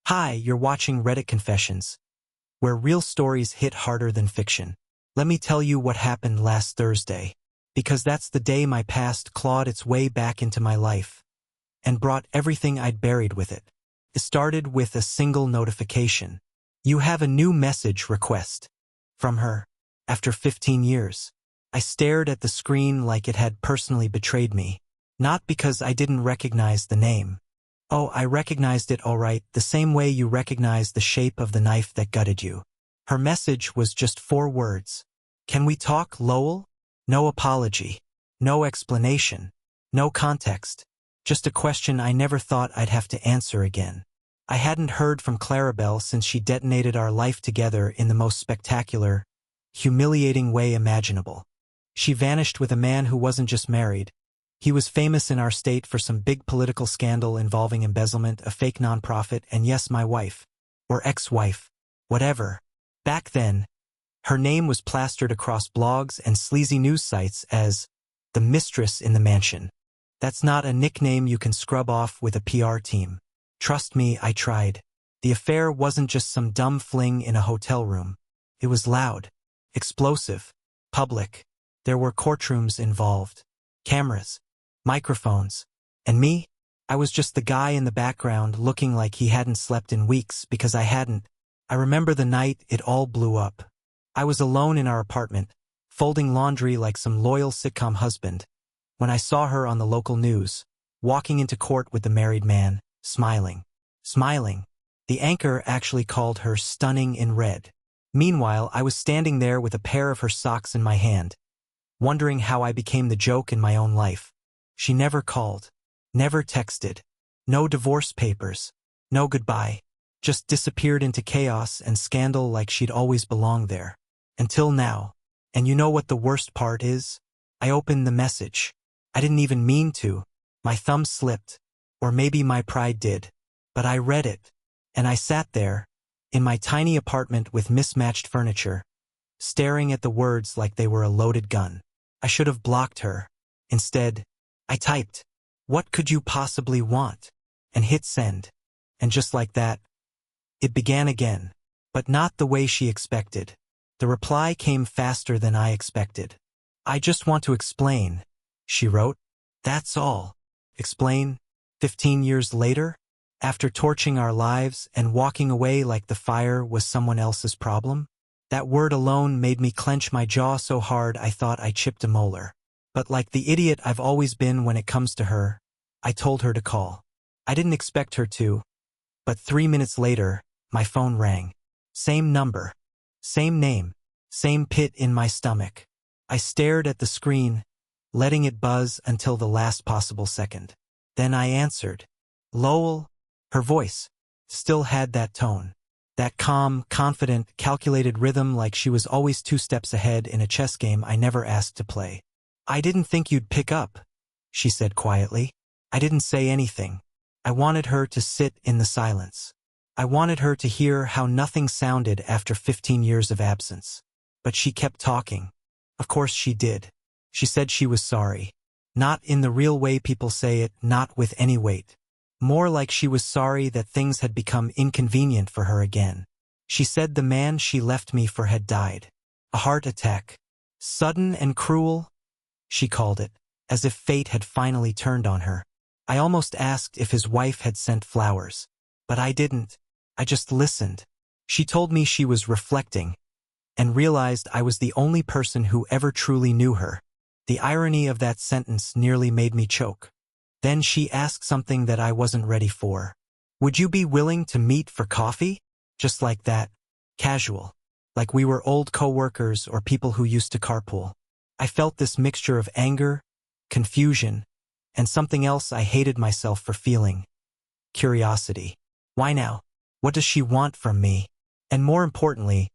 Hi, you're watching Reddit Confessions, where real stories hit harder than fiction. Let me tell you what happened last Thursday, because that's the day my past clawed its way back into my life and brought everything I'd buried with it. It started with a single notification. You have a new message request from her. After 15 years, I stared at the screen like it had personally betrayed me. Not because I didn't recognize the name. Oh, I recognized it all right, the same way you recognize the shape of the knife that gutted you. Her message was just 4 words. Can we talk, Lowell? No apology. No explanation. No context. Just a question I never thought I'd have to answer again. I hadn't heard from Clarabelle since she detonated our life together in the most spectacular, humiliating way imaginable. She vanished with a man who wasn't just married. He was famous in our state for some big political scandal involving embezzlement, a fake nonprofit, and yes, my wife. Or ex-wife. Whatever. Back then, her name was plastered across blogs and sleazy news sites as the mistress in the mansion. That's not a nickname you can scrub off with a PR team. Trust me, I tried. The affair wasn't just some dumb fling in a hotel room. It was loud, explosive, public. There were courtrooms involved. Cameras. Microphones. And me? I was just the guy in the background looking like he hadn't slept in weeks because I hadn't. I remember the night it all blew up. I was alone in our apartment, folding laundry like some loyal sitcom husband, when I saw her on the local news, walking into court with the married man, smiling. Smiling. The anchor actually called her stunning in red. Meanwhile, I was standing there with a pair of her socks in my hand, wondering how I became the joke in my own life. She never called, never texted, no divorce papers, no goodbye, just disappeared into chaos and scandal like she'd always belonged there. Until now. And you know what the worst part is? I opened the message. I didn't even mean to. My thumb slipped. Or maybe my pride did. But I read it. And I sat there, in my tiny apartment with mismatched furniture, staring at the words like they were a loaded gun. I should have blocked her. Instead, I typed, "What could you possibly want?" and hit send. And just like that, it began again. But not the way she expected. The reply came faster than I expected. "I just want to explain," she wrote. "That's all." Explain? 15 years later? After torching our lives and walking away like the fire was someone else's problem? That word alone made me clench my jaw so hard I thought I chipped a molar. But like the idiot I've always been when it comes to her, I told her to call. I didn't expect her to, but 3 minutes later, my phone rang. Same number. Same name. Same pit in my stomach. I stared at the screen, letting it buzz until the last possible second. Then I answered. Lowell. Her voice still had that tone. That calm, confident, calculated rhythm like she was always 2 steps ahead in a chess game I never asked to play. "I didn't think you'd pick up," she said quietly. I didn't say anything. I wanted her to sit in the silence. I wanted her to hear how nothing sounded after 15 years of absence. But she kept talking. Of course she did. She said she was sorry. Not in the real way people say it, not with any weight. More like she was sorry that things had become inconvenient for her again. She said the man she left me for had died. A heart attack. Sudden and cruel, she called it, as if fate had finally turned on her. I almost asked if his wife had sent flowers. But I didn't. I just listened. She told me she was reflecting, and realized I was the only person who ever truly knew her. The irony of that sentence nearly made me choke. Then she asked something that I wasn't ready for. "Would you be willing to meet for coffee?" Just like that. Casual. Like we were old co-workers or people who used to carpool. I felt this mixture of anger, confusion, and something else I hated myself for feeling. Curiosity. Why now? What does she want from me? And more importantly,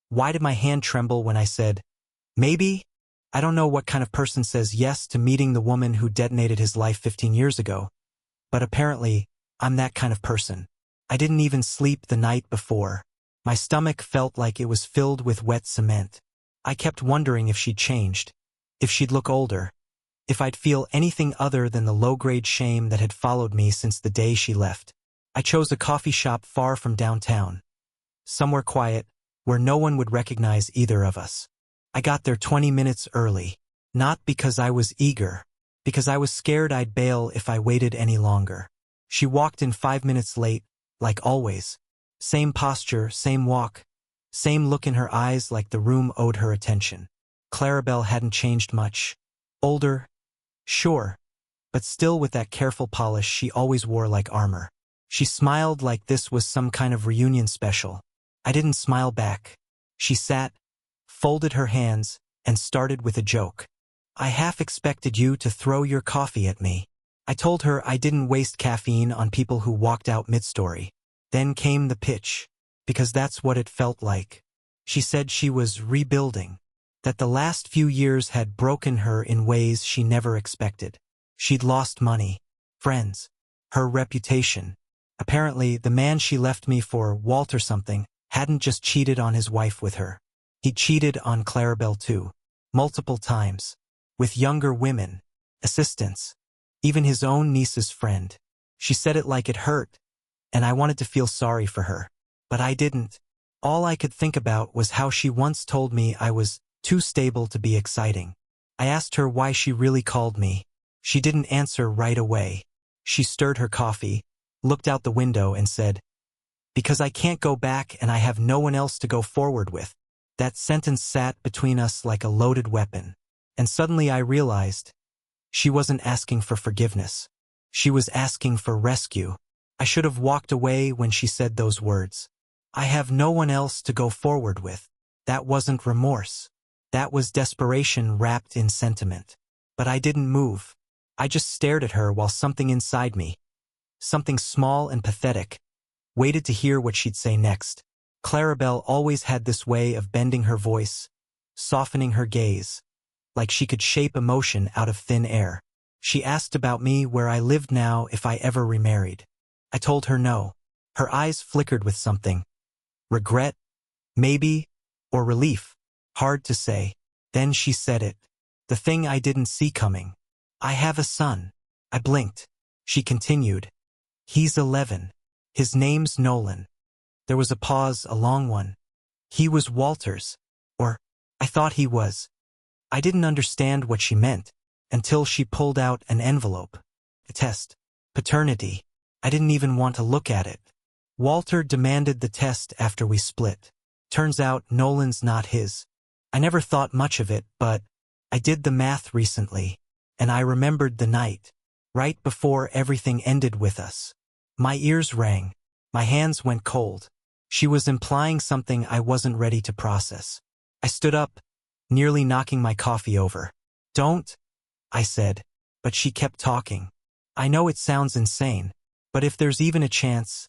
why did my hand tremble when I said, maybe? I don't know what kind of person says yes to meeting the woman who detonated his life 15 years ago, but apparently, I'm that kind of person. I didn't even sleep the night before. My stomach felt like it was filled with wet cement. I kept wondering if she'd changed, if she'd look older, if I'd feel anything other than the low-grade shame that had followed me since the day she left. I chose a coffee shop far from downtown. Somewhere quiet, where no one would recognize either of us. I got there 20 minutes early. Not because I was eager, because I was scared I'd bail if I waited any longer. She walked in 5 minutes late, like always. Same posture, same walk, same look in her eyes like the room owed her attention. Clarabelle hadn't changed much. Older, sure, but still with that careful polish she always wore like armor. She smiled like this was some kind of reunion special. I didn't smile back. She sat, folded her hands, and started with a joke. I half expected you to throw your coffee at me. I told her I didn't waste caffeine on people who walked out mid-story. Then came the pitch, because that's what it felt like. She said she was rebuilding, that the last few years had broken her in ways she never expected. She'd lost money, friends, her reputation. Apparently, the man she left me for, Walter something, hadn't just cheated on his wife with her. He cheated on Clarabelle too, multiple times, with younger women, assistants, even his own niece's friend. She said it like it hurt, and I wanted to feel sorry for her. But I didn't. All I could think about was how she once told me I was too stable to be exciting. I asked her why she really called me. She didn't answer right away. She stirred her coffee, looked out the window and said, "Because I can't go back and I have no one else to go forward with." That sentence sat between us like a loaded weapon. And suddenly I realized she wasn't asking for forgiveness. She was asking for rescue. I should have walked away when she said those words. I have no one else to go forward with. That wasn't remorse. That was desperation wrapped in sentiment. But I didn't move. I just stared at her while something inside me, something small and pathetic, waited to hear what she'd say next. Clarabelle always had this way of bending her voice, softening her gaze, like she could shape emotion out of thin air. She asked about me, where I lived now, if I ever remarried. I told her no. Her eyes flickered with something. Regret, maybe, or relief. Hard to say. Then she said it. The thing I didn't see coming. I have a son. I blinked. She continued. He's 11. His name's Nolan. There was a pause, a long one. He was Walter's. Or, I thought he was. I didn't understand what she meant, until she pulled out an envelope. A test. Paternity. I didn't even want to look at it. Walter demanded the test after we split. Turns out Nolan's not his. I never thought much of it, but I did the math recently, and I remembered the night, right before everything ended with us. My ears rang. My hands went cold. She was implying something I wasn't ready to process. I stood up, nearly knocking my coffee over. Don't, I said, but she kept talking. I know it sounds insane, but if there's even a chance,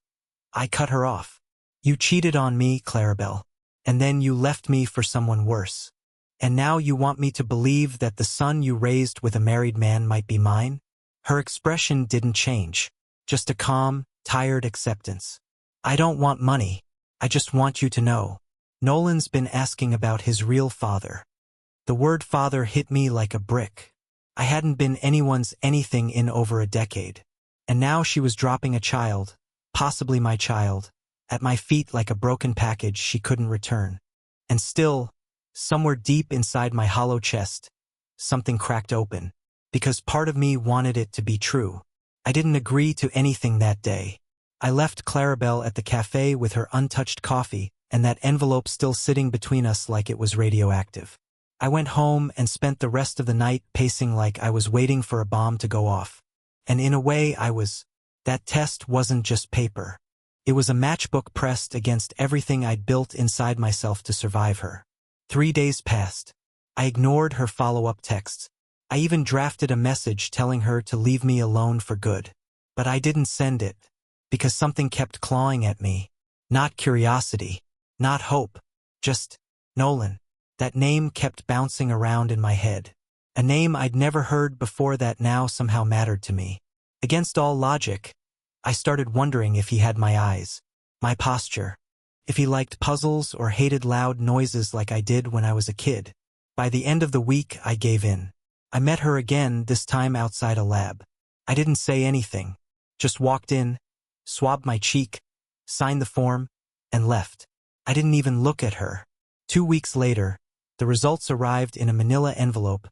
I cut her off. You cheated on me, Clarabelle, and then you left me for someone worse. And now you want me to believe that the son you raised with a married man might be mine? Her expression didn't change, just a calm, tired acceptance. I don't want money. I just want you to know. Nolan's been asking about his real father. The word father hit me like a brick. I hadn't been anyone's anything in over a decade. And now she was dropping a child, possibly my child, at my feet like a broken package she couldn't return. And still, somewhere deep inside my hollow chest, something cracked open, because part of me wanted it to be true. I didn't agree to anything that day. I left Clarabelle at the cafe with her untouched coffee and that envelope still sitting between us like it was radioactive. I went home and spent the rest of the night pacing like I was waiting for a bomb to go off. And in a way I was. That test wasn't just paper. It was a matchbook pressed against everything I'd built inside myself to survive her. 3 days passed. I ignored her follow-up texts. I even drafted a message telling her to leave me alone for good. But I didn't send it, because something kept clawing at me. Not curiosity, not hope, just Nolan. That name kept bouncing around in my head. A name I'd never heard before that now somehow mattered to me. Against all logic, I started wondering if he had my eyes, my posture, if he liked puzzles or hated loud noises like I did when I was a kid. By the end of the week, I gave in. I met her again, this time outside a lab. I didn't say anything, just walked in, swabbed my cheek, signed the form, and left. I didn't even look at her. 2 weeks later, the results arrived in a manila envelope.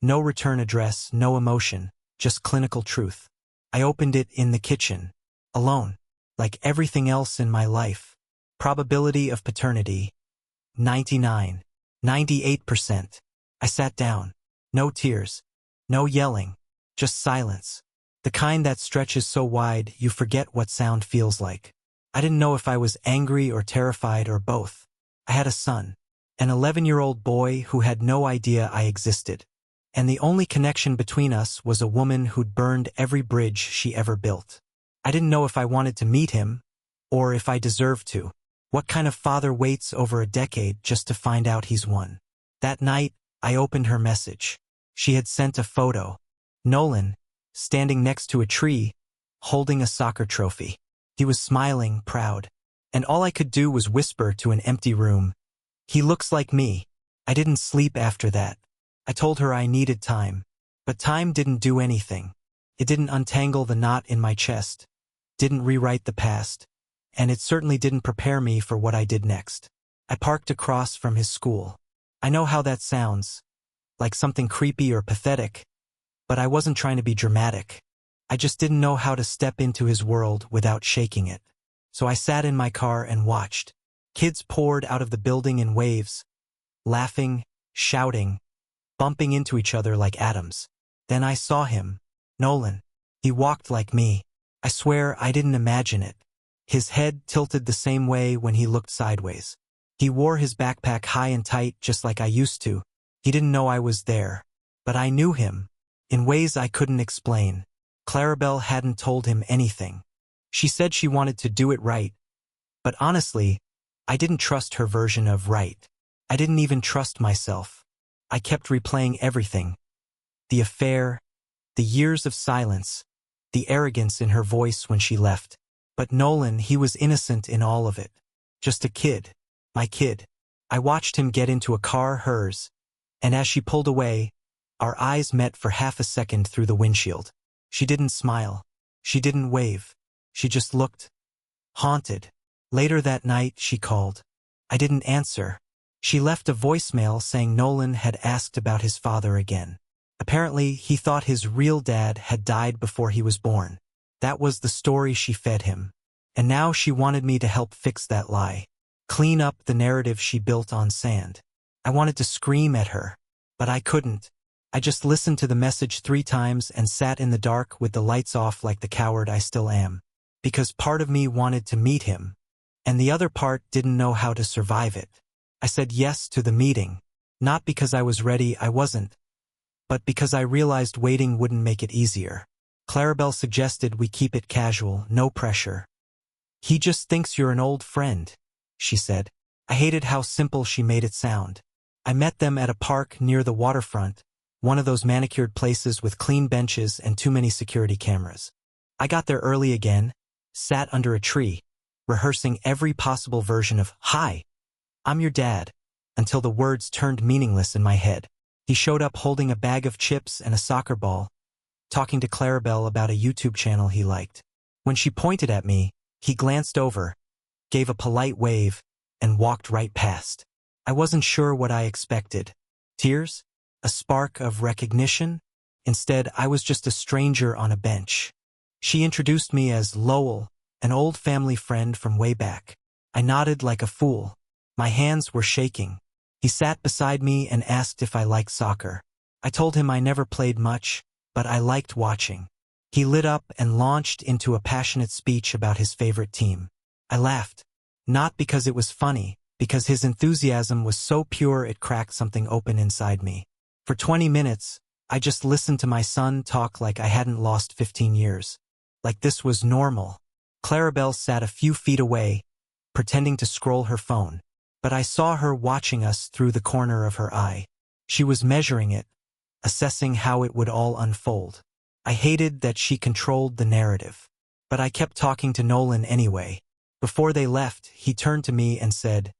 No return address, no emotion, just clinical truth. I opened it in the kitchen, alone, like everything else in my life. Probability of paternity, 99, 98%. I sat down. No tears, no yelling, just silence. The kind that stretches so wide you forget what sound feels like. I didn't know if I was angry or terrified or both. I had a son, an 11-year-old boy who had no idea I existed. And the only connection between us was a woman who'd burned every bridge she ever built. I didn't know if I wanted to meet him, or if I deserved to. What kind of father waits over a decade just to find out he's one? That night, I opened her message. She had sent a photo. Nolan, standing next to a tree, holding a soccer trophy. He was smiling, proud. And all I could do was whisper to an empty room, "He looks like me." I didn't sleep after that. I told her I needed time. But time didn't do anything. It didn't untangle the knot in my chest, didn't rewrite the past, and it certainly didn't prepare me for what I did next. I parked across from his school. I know how that sounds, like something creepy or pathetic, but I wasn't trying to be dramatic. I just didn't know how to step into his world without shaking it. So I sat in my car and watched. Kids poured out of the building in waves, laughing, shouting, bumping into each other like atoms. Then I saw him, Nolan. He walked like me. I swear I didn't imagine it. His head tilted the same way when he looked sideways. He wore his backpack high and tight just like I used to. He didn't know I was there. But I knew him, in ways I couldn't explain. Clarabelle hadn't told him anything. She said she wanted to do it right. But honestly, I didn't trust her version of right. I didn't even trust myself. I kept replaying everything. The affair, the years of silence, the arrogance in her voice when she left. But Nolan, he was innocent in all of it. Just a kid. My kid. I watched him get into a car, hers, and as she pulled away, our eyes met for half a second through the windshield. She didn't smile. She didn't wave. She just looked. Haunted. Later that night, she called. I didn't answer. She left a voicemail saying Nolan had asked about his father again. Apparently, he thought his real dad had died before he was born. That was the story she fed him. And now she wanted me to help fix that lie. Clean up the narrative she built on sand. I wanted to scream at her, but I couldn't. I just listened to the message 3 times and sat in the dark with the lights off like the coward I still am. Because part of me wanted to meet him, and the other part didn't know how to survive it. I said yes to the meeting, not because I was ready, I wasn't, but because I realized waiting wouldn't make it easier. Clarabelle suggested we keep it casual, no pressure. "He just thinks you're an old friend," she said. I hated how simple she made it sound. I met them at a park near the waterfront, one of those manicured places with clean benches and too many security cameras. I got there early again, sat under a tree, rehearsing every possible version of, "Hi, I'm your dad," until the words turned meaningless in my head. He showed up holding a bag of chips and a soccer ball, talking to Clarabelle about a YouTube channel he liked. When she pointed at me, he glanced over, gave a polite wave, and walked right past. I wasn't sure what I expected. Tears? A spark of recognition? Instead, I was just a stranger on a bench. She introduced me as Lowell, an old family friend from way back. I nodded like a fool. My hands were shaking. He sat beside me and asked if I liked soccer. I told him I never played much, but I liked watching. He lit up and launched into a passionate speech about his favorite team. I laughed. Not because it was funny, because his enthusiasm was so pure it cracked something open inside me. For 20 minutes, I just listened to my son talk like I hadn't lost 15 years. Like this was normal. Clarabelle sat a few feet away, pretending to scroll her phone. But I saw her watching us through the corner of her eye. She was measuring it, assessing how it would all unfold. I hated that she controlled the narrative. But I kept talking to Nolan anyway. Before they left, he turned to me and said,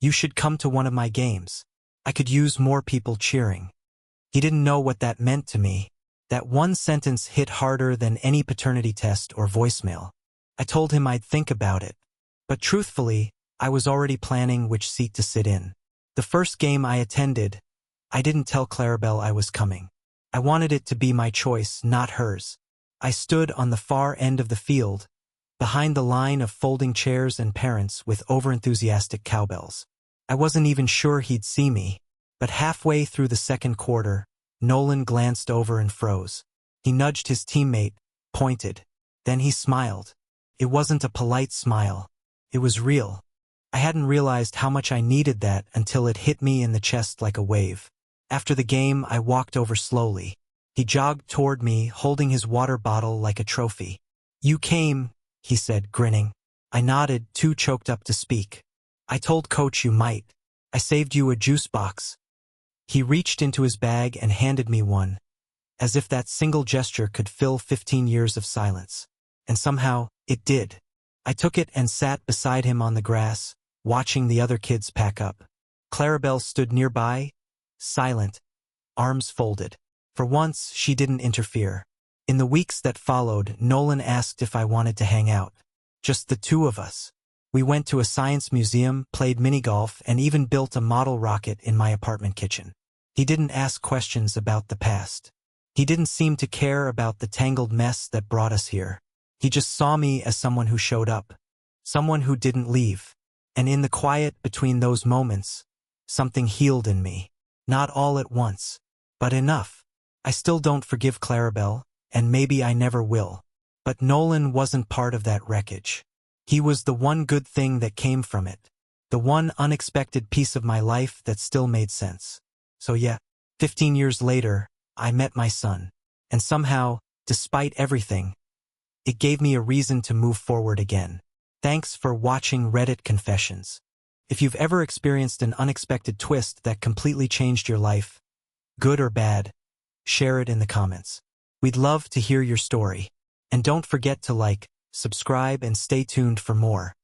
"You should come to one of my games. I could use more people cheering." He didn't know what that meant to me. That one sentence hit harder than any paternity test or voicemail. I told him I'd think about it. But truthfully, I was already planning which seat to sit in. The first game I attended, I didn't tell Clarabelle I was coming. I wanted it to be my choice, not hers. I stood on the far end of the field, behind the line of folding chairs and parents with overenthusiastic cowbells. I wasn't even sure he'd see me, but halfway through the second quarter, Nolan glanced over and froze. He nudged his teammate, pointed. Then he smiled. It wasn't a polite smile. It was real. I hadn't realized how much I needed that until it hit me in the chest like a wave. After the game, I walked over slowly. He jogged toward me, holding his water bottle like a trophy. "You came," he said, grinning. I nodded, too choked up to speak. "I told Coach you might. I saved you a juice box." He reached into his bag and handed me one, as if that single gesture could fill 15 years of silence. And somehow, it did. I took it and sat beside him on the grass, watching the other kids pack up. Clarabelle stood nearby, silent, arms folded. For once, she didn't interfere. In the weeks that followed, Nolan asked if I wanted to hang out. Just the two of us. We went to a science museum, played mini-golf, and even built a model rocket in my apartment kitchen. He didn't ask questions about the past. He didn't seem to care about the tangled mess that brought us here. He just saw me as someone who showed up, someone who didn't leave. And in the quiet between those moments, something healed in me. Not all at once, but enough. I still don't forgive Clarabelle, and maybe I never will. But Nolan wasn't part of that wreckage. He was the one good thing that came from it. The one unexpected piece of my life that still made sense. So yeah, 15 years later, I met my son. And somehow, despite everything, it gave me a reason to move forward again. Thanks for watching Reddit Confessions. If you've ever experienced an unexpected twist that completely changed your life, good or bad, share it in the comments. We'd love to hear your story. And don't forget to like, subscribe, and stay tuned for more.